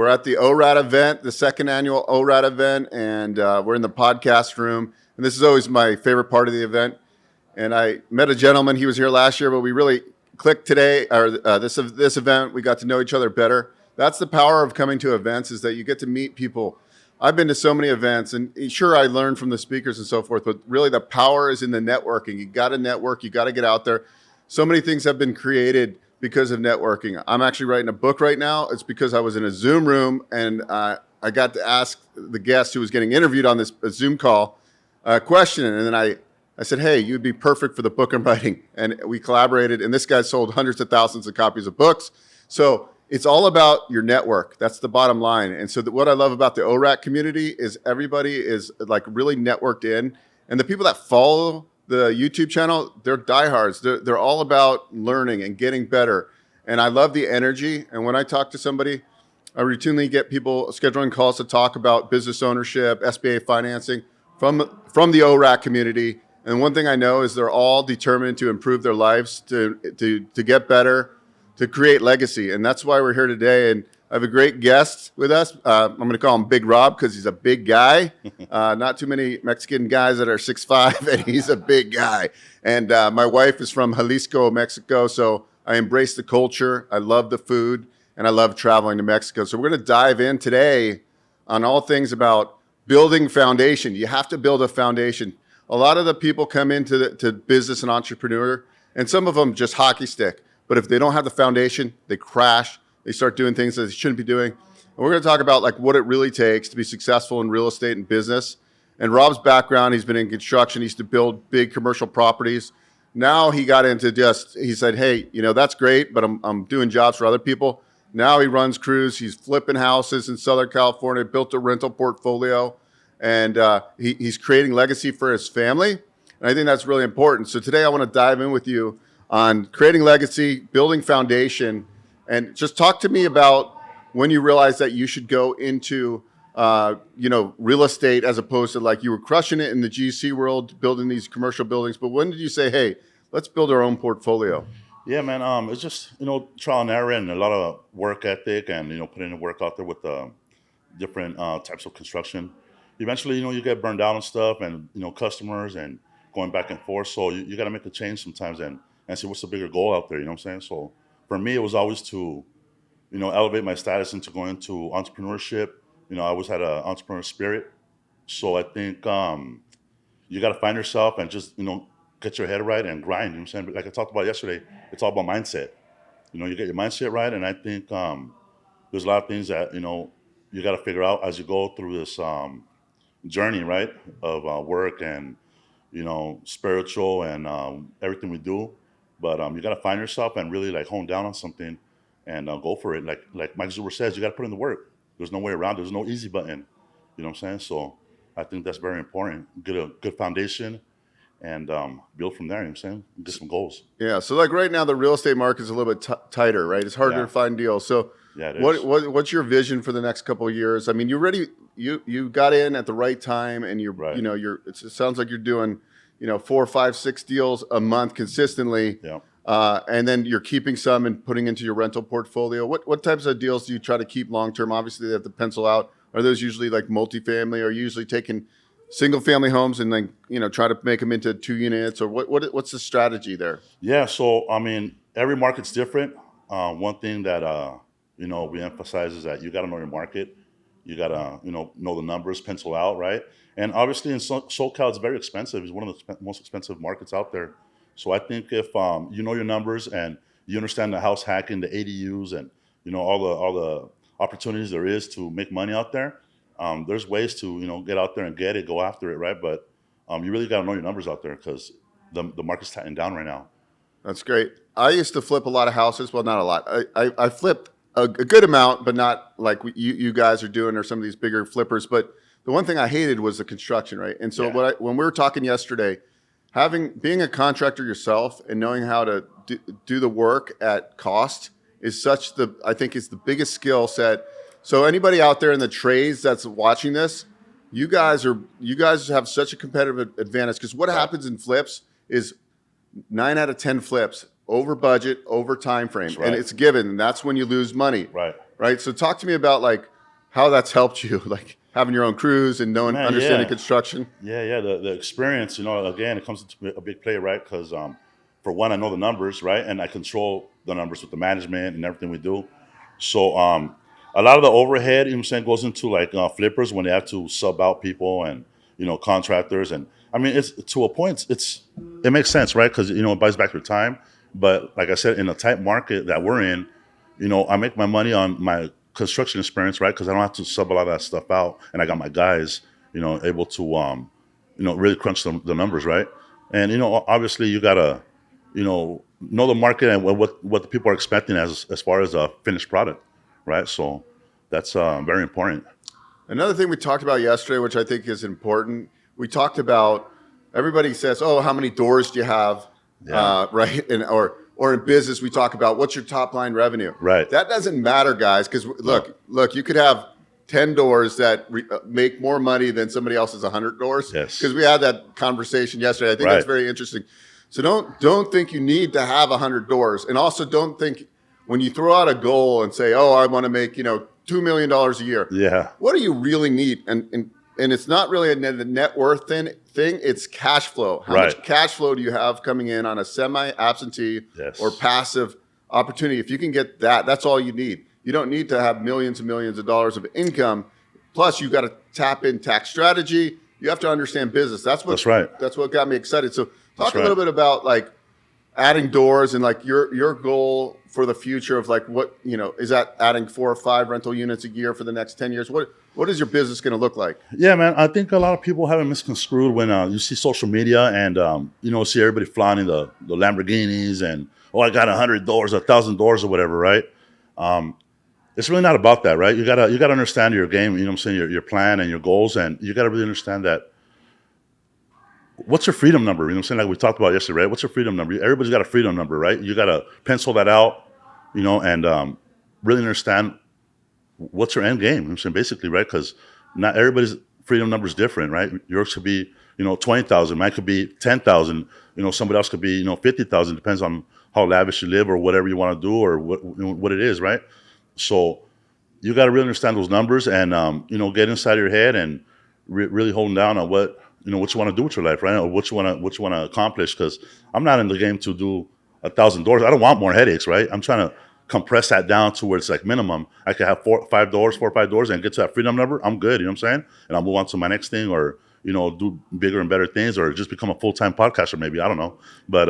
We're at the ORAT event, the second annual ORAT event, and we're in the podcast room. And this is always my favorite part of the event. And I met a gentleman. He was here last year, but we really clicked today, or this event. We got to know each other better. That's the power of coming to events, is that you get to meet people. I've been to so many events, and sure, I learned from the speakers and so forth, but really the power is in the networking. You got to network. You got to get out there. So many things have been created because of networking. I'm actually writing a book right now. It's because I was in a Zoom room, and I got to ask the guest who was getting interviewed on this Zoom call a question, and then I said, hey, you'd be perfect for the book I'm writing. And we collaborated, and this guy sold hundreds of thousands of copies of books. So it's all about your network. That's the bottom line. And so what I love about the ORAT community is everybody is like really networked in. And the people that follow the YouTube channel, they're diehards. They're all about learning and getting better. And I love the energy. And when I talk to somebody, I routinely get people scheduling calls to talk about business ownership, SBA financing from the ORAT community. And one thing I know is they're all determined to improve their lives, to get better, to create legacy. And that's why we're here today. And I have a great guest with us. I'm going to call him Big Rob because he's a big guy. Not too many Mexican guys that are 6'5", and he's a big guy. And my wife is from Jalisco, Mexico, so I embrace the culture. I love the food, and I love traveling to Mexico. So we're going to dive in today on all things about building foundation. You have to build a foundation. A lot of the people come into to business and entrepreneur, and some of them just hockey stick. But if they don't have the foundation, they crash. They start doing things that they shouldn't be doing. And we're going to talk about like what it really takes to be successful in real estate and business. And Rob's background, he's been in construction. He used to build big commercial properties. Now he got into he said, hey, that's great, but I'm doing jobs for other people. Now he runs crews. He's flipping houses in Southern California, built a rental portfolio, and he's creating legacy for his family. And I think that's really important. So today I want to dive in with you on creating legacy, building foundation, and just talk to me about when you realized that you should go into real estate as opposed to like you were crushing it in the GC world, building these commercial buildings. But when did you say, hey, let's build our own portfolio? Yeah, man. It's just, trial and error and a lot of work ethic and, putting the work out there with different types of construction. Eventually, you get burned out and stuff and, customers and going back and forth. So you got to make a change sometimes and see what's the bigger goal out there, you know what I'm saying? So for me, it was always to, elevate my status into going into entrepreneurship. I always had an entrepreneur spirit. So I think you got to find yourself and just, get your head right and grind, you know what I'm saying? But like I talked about yesterday, it's all about mindset. You get your mindset right. And I think there's a lot of things that, you got to figure out as you go through this journey, right, of work and, spiritual and everything we do. But you got to find yourself and really like hone down on something and go for it. Like Mike Zuber says, you got to put in the work. There's no way around it. There's no easy button. You know what I'm saying? So I think that's very important. Get a good foundation and build from there, you know what I'm saying? Get some goals. Yeah, so like right now the real estate market is a little bit tighter, right? It's harder to find deals. So what's your vision for the next couple of years? I mean, you got in at the right time and it sounds like you're doing 4, 5, 6 deals a month consistently. Yeah. And then you're keeping some and putting into your rental portfolio. What types of deals do you try to keep long-term? Obviously, they have to pencil out. Are those usually like multifamily? Or are you usually taking single-family homes and then, try to make them into 2 units? Or what's the strategy there? Yeah, so, I mean, every market's different. One thing that, we emphasize is that you got to know your market. You got to, know the numbers, pencil out, right? And obviously in SoCal, it's very expensive. It's one of the most expensive markets out there. So I think if you know your numbers and you understand the house hacking, the ADUs, and all the opportunities there is to make money out there, there's ways to get out there and get it, go after it, right? But you really got to know your numbers out there because the market's tightening down right now. That's great. I used to flip a lot of houses. Well, not a lot. I flipped a good amount, but not like you guys are doing or some of these bigger flippers. But the one thing I hated was the construction, right? And so when we were talking yesterday, being a contractor yourself and knowing how to do the work at cost is I think is the biggest skill set. So anybody out there in the trades that's watching this, you guys have such a competitive advantage because what happens in flips is 9 out of 10 flips over budget, over time frame, and it's given. And that's when you lose money. Right. Right. So talk to me about like how that's helped you, like having your own crews and knowing, Man, understanding yeah. construction. Yeah. The experience, again, it comes into a big play, right? Because for one, I know the numbers, right? And I control the numbers with the management and everything we do. So a lot of the overhead, you know what I'm saying, goes into like flippers when they have to sub out people and, contractors. And I mean, it's to a point, it makes sense, right? Because, it buys back your time. But like I said, in the type market that we're in, I make my money on my construction experience, right? Because I don't have to sub a lot of that stuff out, and I got my guys, able to, really crunch the numbers, right? And obviously, you gotta, know the market and what the people are expecting as far as a finished product, right? So that's very important. Another thing we talked about yesterday, which I think is important, we talked about everybody says, "Oh, how many doors do you have?" Yeah. Right, and or in business, we talk about what's your top line revenue. Right. That doesn't matter, guys, because look, you could have 10 doors that make more money than somebody else's 100 doors. Yes. Because we had that conversation yesterday. I think that's very interesting. So don't think you need to have 100 doors, and also don't think when you throw out a goal and say, "Oh, I want to make $2 million a year." Yeah. What do you really need? And it's not really a net worth thing. It's cash flow. How much cash flow do you have coming in on a semi-absentee or passive opportunity? If you can get that, that's all you need. You don't need to have millions and millions of dollars of income. Plus, you've got to tap in tax strategy. You have to understand business. That's right. That's what got me excited. So talk a little bit about like adding doors and like your goal for the future of like what, is that adding 4 or 5 rental units a year for the next 10 years? What is your business going to look like? Yeah, man. I think a lot of people have it misconstrued when you see social media and, see everybody flaunting the Lamborghinis and, I got 100 doors, 1,000 doors or whatever, right? It's really not about that, right? You gotta understand your game, you know what I'm saying, your plan and your goals, and you gotta really understand that. What's your freedom number? You know what I'm saying? Like we talked about yesterday, right? What's your freedom number? Everybody's got a freedom number, right? You gotta pencil that out, and really understand what's your end game. You know what I'm saying, basically, right? Because not everybody's freedom number is different, right? Yours could be, 20,000. Mine could be 10,000. Somebody else could be, 50,000. Depends on how lavish you live or whatever you want to do or what it is, right? So you got to really understand those numbers and, get inside your head and really holding down on what you want to do with your life, right? Or what you want to accomplish. Because I'm not in the game to do 1,000 doors. I don't want more headaches, right? I'm trying to compress that down to where it's like minimum. I could have 4 or 5 doors and get to that freedom number. I'm good, you know what I'm saying? And I'll move on to my next thing or, do bigger and better things or just become a full-time podcaster maybe. I don't know. But,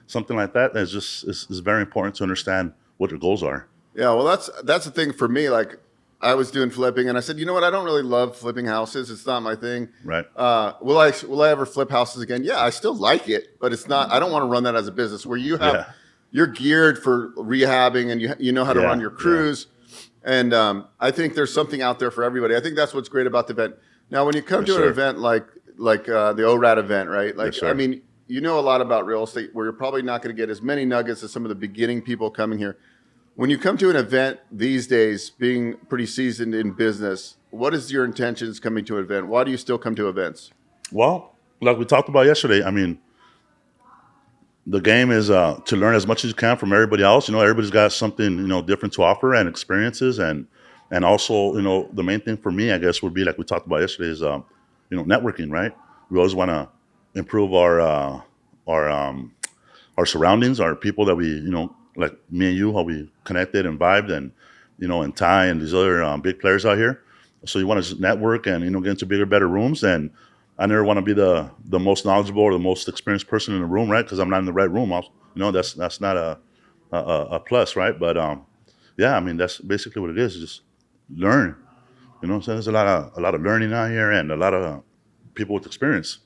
something like that is very important to understand what your goals are. Yeah, well, that's the thing for me. Like, I was doing flipping, and I said, you know what? I don't really love flipping houses. It's not my thing. Right. Will I ever flip houses again? Yeah, I still like it, but it's not. I don't want to run that as a business where you have you're geared for rehabbing, and you know how to run your crews. And I think there's something out there for everybody. I think that's what's great about the event. Now, when you come to an event like the ORAD event, right? Like, I mean, you know a lot about real estate, where you're probably not going to get as many nuggets as some of the beginning people coming here. When you come to an event these days, being pretty seasoned in business, what is your intentions coming to an event? Why do you still come to events? Well, like we talked about yesterday, I mean, the game is to learn as much as you can from everybody else. Everybody's got something, different to offer and experiences. And also, the main thing for me, I guess, would be like we talked about yesterday is, networking, right? We always want to improve our surroundings, our people that we, like me and you, how we connected and vibed and, and Ty and these other big players out here. So you want to network and, get into bigger, better rooms. And I never want to be the most knowledgeable or the most experienced person in the room, right? Because I'm not in the right room. That's not a plus, right? But I mean, that's basically what it is. Just learn. So there's a lot of learning out here and a lot of people with experience.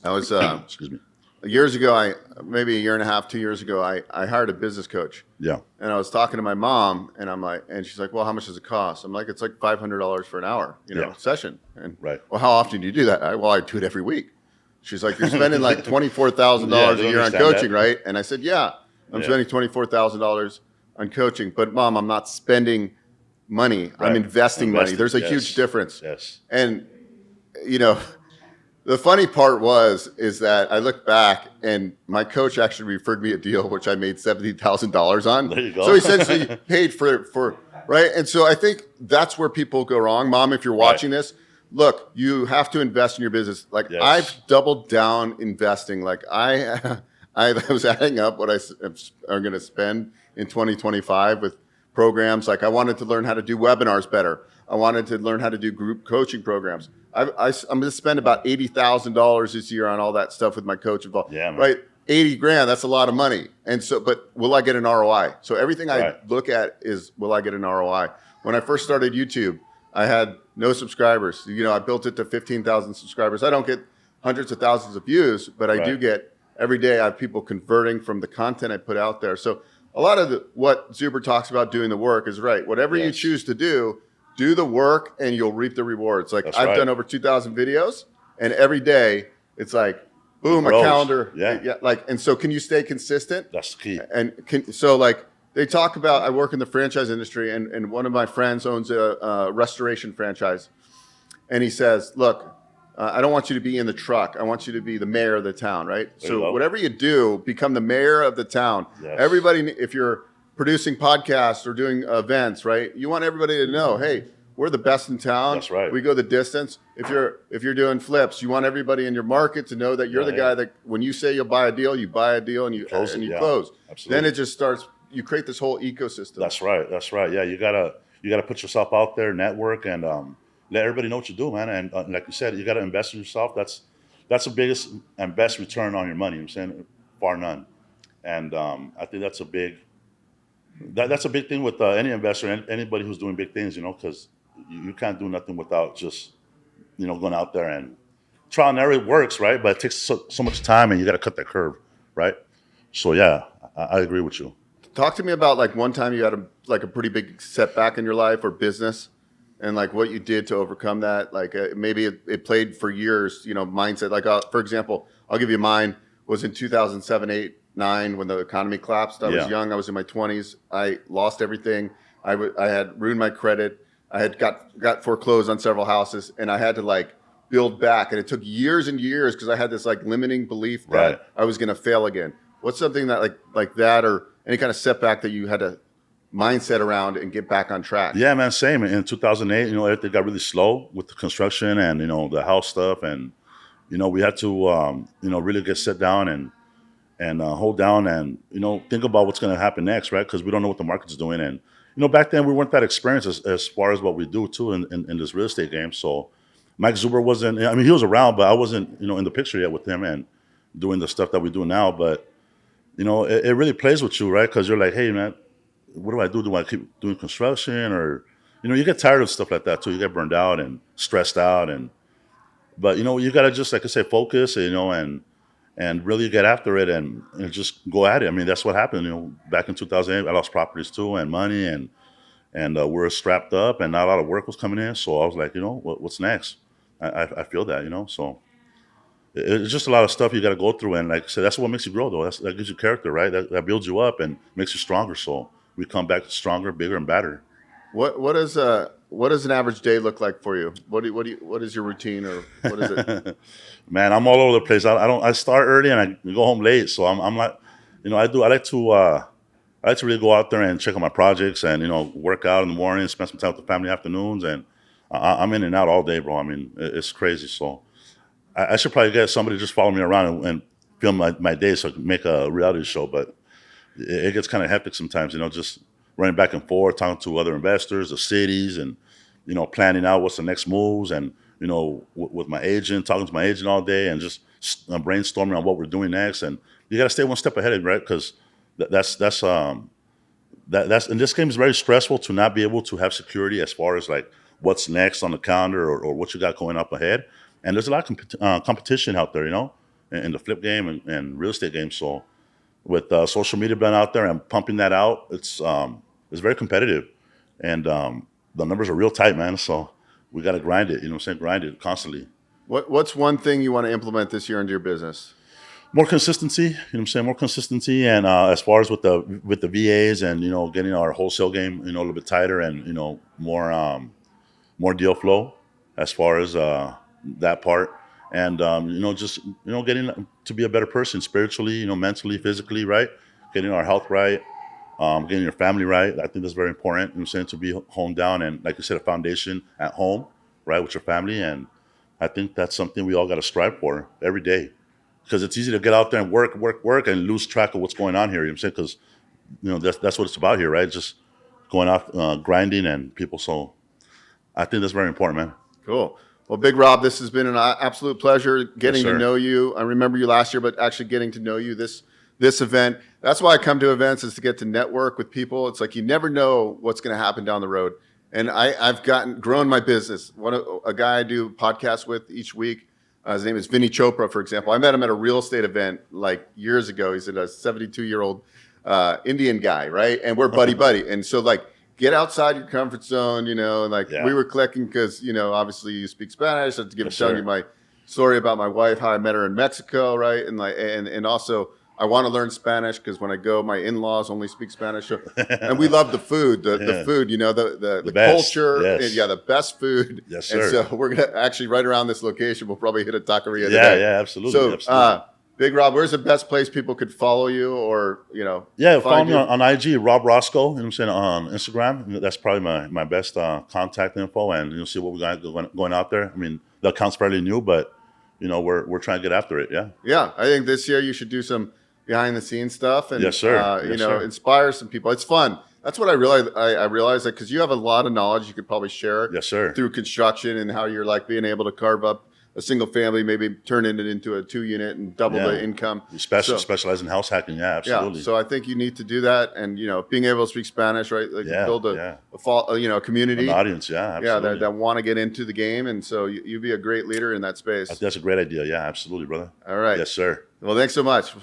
I was excuse me. Years ago, maybe a year and a half, 2 years ago, I hired a business coach. Yeah. And I was talking to my mom, and and she's like, "Well, how much does it cost?" I'm like, "It's like $500 for an hour, session." And well, how often do you do that? I do it every week. She's like, "You're spending like $24,000 a year on coaching, right?" And I said, "Yeah, I'm spending $24,000 on coaching, but Mom, I'm not spending money. I'm investing money. There's a huge difference." Yes. And The funny part is that I look back and my coach actually referred me a deal which I made $70,000 on. There you go. So he essentially paid for right. And so I think that's where people go wrong. Mom, if you're watching this, look, you have to invest in your business. Like Yes. I've doubled down investing. Like I was adding up what I'm going to spend in 2025 with programs. Like I wanted to learn how to do webinars better. I wanted to learn how to do group coaching programs. I'm going to spend about $80,000 this year on all that stuff with my coach involved. Yeah, man. Right. 80 grand, that's a lot of money. And so, but will I get an ROI? So everything I Right. look at is, will I get an ROI? When I first started YouTube, I had no subscribers. You know, I built it to 15,000 subscribers. I don't get hundreds of thousands of views, but I do Right. get, every day I have people converting from the content I put out there. So a lot of what Zuber talks about doing the work is right. Whatever you Yes. choose to do the work and you'll reap the rewards. Like That's I've right. done over 2,000 videos and every day it's like, boom, my grows. calendar. Yeah. Like, and so can you stay consistent? That's the key. And so like they talk about, I work in the franchise industry and one of my friends owns a restoration franchise. And he says, look, I don't want you to be in the truck. I want you to be the mayor of the town, right? There you So go. whatever you do, become the mayor of the town. Yes. Everybody, if you're producing podcasts or doing events, right? You want everybody to know, hey, we're the best in town. That's right. We go the distance. If you're doing flips, you want everybody in your market to know that you're the Right. guy that when you say you'll buy a deal, you buy a deal and you Close it, yeah. close. Absolutely. Then it just starts. You create this whole ecosystem. That's right. That's right. Yeah, you gotta put yourself out there, network, and let everybody know what you do, man. And like you said, you gotta invest in yourself. That's the biggest and best return on your money. I'm saying, bar none. And I think that's a big thing with any investor and anybody who's doing big things. You know, because you can't do nothing without just going out there and trial and error works, right? But it takes so much time, and you got to cut that curve, right? So yeah, I agree with you. Talk to me about like one time you had a pretty big setback in your life or business, and like what you did to overcome that. Like maybe it played for years. Mindset. Like for example, I'll give you mine. Was in 2007, 8, 9 when the economy collapsed. I was Yeah. young. I was in my 20s. I lost everything. I had ruined my credit. I had got foreclosed on several houses, and I had to like build back. And it took years and years because I had this like limiting belief that Right. I was going to fail again. What's something that like that or any kind of setback that you had to mindset around and get back on track? Yeah, man, same. In 2008, everything got really slow with the construction and, the house stuff. And, we had to, really get set down and hold down and, think about what's going to happen next, right? Because we don't know what the market's doing. And, back then we weren't that experienced as far as what we do, too, in this real estate game. So Mike Zuber wasn't, he was around, but I wasn't, in the picture yet with him and doing the stuff that we do now. But, it really plays with you, right? Because you're like, hey, man, what do I do? Do I keep doing construction? Or, you get tired of stuff like that, too. You get burned out and stressed out. But, you got to just, like I say, focus, and really get after it and just go at it. I mean, that's what happened. Back in 2008, I lost properties, too, and money. And we were strapped up and not a lot of work was coming in. So I was like, what's next? I feel that, So it's just a lot of stuff you got to go through. And like I said, that's what makes you grow, though. That gives you character, right? That builds you up and makes you stronger. So we come back stronger, bigger, and better. What does an average day look like for you? What is your routine or what is it? Man, I'm all over the place. I start early and I go home late. So I'm like, I like to really go out there and check on my projects and, work out in the morning, spend some time with the family afternoons. And I'm in and out all day, bro. I mean, it's crazy. So I should probably get somebody to just follow me around and film my day so I can make a reality show. But it gets kind of hectic sometimes, just running back and forth, talking to other investors, the cities, and, planning out what's the next moves. And, with my agent, talking to my agent all day and just brainstorming on what we're doing next. And you got to stay one step ahead of it, right? Because that's in this game is very stressful to not be able to have security as far as like what's next on the calendar or what you got going up ahead. And there's a lot of competition out there, in the flip game and real estate game. So with social media being out there and pumping that out, it's very competitive, and the numbers are real tight, man. So we got to grind it. Grind it constantly. What's one thing you want to implement this year into your business? More consistency. More consistency, and as far as with the VAs and getting our wholesale game a little bit tighter and more deal flow as far as that part. and just getting to be a better person spiritually, mentally, physically, right? Getting our health right, getting your family right. I think that's very important. You know what I'm saying, to be honed down and, like you said, a foundation at home, right, with your family. And I think that's something we all got to strive for every day, because it's easy to get out there and work and lose track of what's going on here. You know what I'm saying? Because that's what it's about here, right? Just going out, grinding and people. So I think that's very important, man. Cool. Well, Big Rob, this has been an absolute pleasure getting to sir. know you. I remember you last year, but actually getting to know you this event. That's why I come to events, is to get to network with people. It's like you never know what's going to happen down the road. And I've grown my business. A guy I do podcasts with each week, his name is Vinny Chopra, for example. I met him at a real estate event like years ago. He's a 72-year-old Indian guy, right? And we're buddy. And so like, get outside your comfort zone, and like we were clicking because, obviously you speak Spanish. I have to telling you my story about my wife, how I met her in Mexico, right? And like, and also I want to learn Spanish because when I go, my in-laws only speak Spanish. So, and we love the food, the food, the culture. Yes. And, the best food. Yes, sir. And so we're going to actually right around this location, we'll probably hit a taqueria Yeah, today. yeah, absolutely. So, absolutely. Big Rob, where's the best place people could follow you or, Follow me on IG, Rob Roscoe, you know what I'm saying, on Instagram. That's probably my best contact info, and you'll see what we got going out there. I mean, the account's fairly new, but, we're trying to get after it, yeah. Yeah, I think this year you should do some behind-the-scenes stuff and, Yes, sir. inspire some people. It's fun. That's what I realized. I realized that because you have a lot of knowledge you could probably share Yes, sir. through construction and how you're like being able to carve up a single family, maybe turn it into a 2-unit and double the income. You specialize in house hacking, yeah, absolutely. Yeah, so I think you need to do that, and being able to speak Spanish, right? Like build a community, an audience, absolutely. that want to get into the game, and so you'd be a great leader in that space. That's a great idea, yeah, absolutely, brother. All right. Yes, sir. Well, thanks so much.